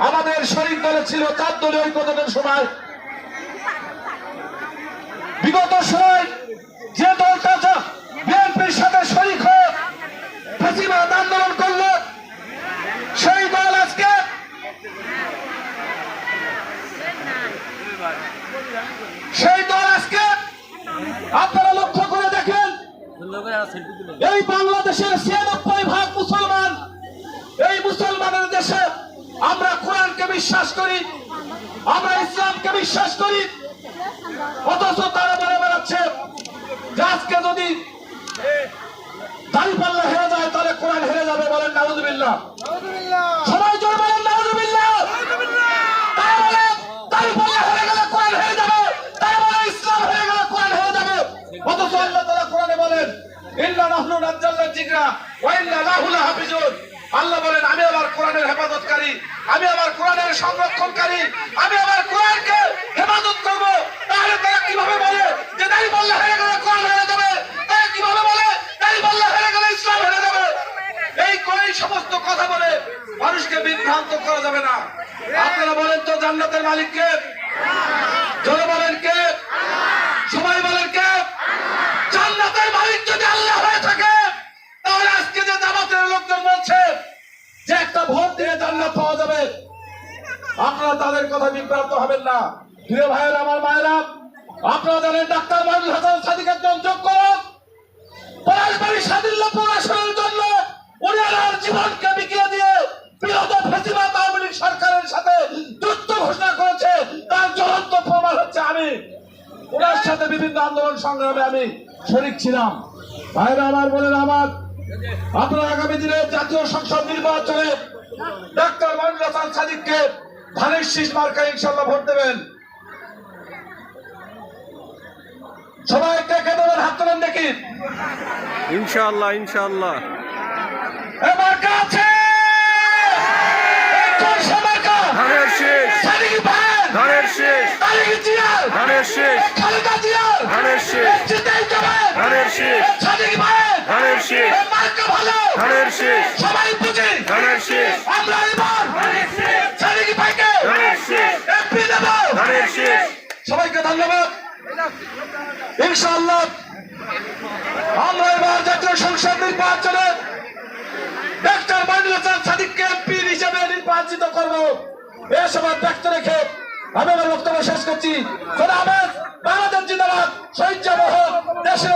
আমাদের শরিক দলে ছিল 4 দলীয় ঐক্যজোটের সময়। বিগত সময় যে দলটা বিএনপির সাথে শরিক হয়ে ফ্যাসিবাদ আন্দোলন করলো, সেই দল আজকে আপনারা লক্ষ্য করে দেখেন, এই বাংলাদেশের 96% মুসলমান। এই মুসলমানের দেশে আমরা কোরআনকে বিশ্বাস করি, আমরা ইসলামকে বিশ্বাস করি, অথচ তারা বলে বেড়াচ্ছে যে আজকে যদি দাঁড়িপাল্লা হেরে যায় তাহলে কোরআন হেরে যাবে। বলেন নাউযুবিল্লাহ। সবাই জোরে বলেন নাউযুবিল্লাহ। তারা বলে দাঁড়িপাল্লা হেরে গেলে কোরআন হেরে যাবে, তারা বলে ইসলাম হেরে গেলে কোরআন হেরে যাবে। অথচ আল্লাহ তাআলা কোরআনে বলেন ইন্না নাহনু নাযালনা যিকরা ওয়া ইন্না লাহু লাহাফিজুন। আল্লাহ বলেন আমি আমার কোরআনের হেফাজতকারী, আমি আমার কোরআনের সংরক্ষণকারী, আমি আমার কোরআনকে হেফাজত করব। তাহলে তারা কিভাবে বলে যে দাঁড়িপাল্লা হেরে গেলে কোরআন হেরে যাবে? তারা কিভাবে বলে দাঁড়িপাল্লা হেরে গেলে ইসলাম হেরে যাবে? এই সমস্ত কথা বলে মানুষকে বিভ্রান্ত করা যাবে না। আপনারা বলেন তো জান্নাতের মালিক কে? জোরে বলেন কে? সবাই বলেন কে? জান্নাতের মালিক যদি আল্লাহ হয়ে থাকে, তাহলে আজকে যে জামাতের লোকজন বলছে যে একটা ভোট দিয়ে জান্নাত পাওয়া যাবে, আপনারা তাদের কথা বিভ্রান্ত হবেন না। প্রিয় ভাইয়েরা, আমার মায়েরা, আপনারা জানেন ডাক্তার মঈনুল হাসান সাদিক একজন যোগ্য লোক। পলাশবাড়ী স্বাধীন প্রকাশনের জন্য উনি ওনার জীবনকে বিকিয়ে দিয়ে বিগত ফ্যাসিবাদ আওয়ামী লীগ সরকারের সাথে যুদ্ধ ঘোষণা করেছে। তার জ্বলন্ত প্রমাণ হচ্ছে আমি ওনার সাথে বিভিন্ন আন্দোলন সংগ্রামে আমি শরীক ছিলাম। ভাইরা আমার, বোনেরা আমার, আপনারা আগামী দিনে জাতীয় সংসদ নির্বাচনে ডাক্তার মঈনুল হাসান সাদিককে ধানের শীষ মার্কায় ইনশাআল্লাহ ভোট দেবেন। সবাই কে কে দেবেন হাত তোলেন দেখি। ইনশাআল্লাহ ইনশাআল্লাহ। এবার কাছে ধানের শীষ, ধানের শীষ, ধানের শীষ, ধানের শীষ, ধানের শীষ, ধানের শীষ, ধানের শীষ, সবাই বুঝি ধানের শীষ, আমরা এবার সাদিক ভাইকে ধানের শীষ, এমপি দেব। ধানের শীষ। সবাইকে ধন্যবাদ। ইনশাআল্লাহ আমরা এবার জাতীয় সংসদ নির্বাচনে ডাক্তার মঈনুল হাসান সাদিককে এমপি হিসেবে নির্বাচিত করব। এই সময় ব্যক্ত রেখে আমি আমার বক্তব্য শেষ করছি। খোদা হাফেজ। বাংলাদেশ জিন্দাবাদ। শহীদ জওহর দেশের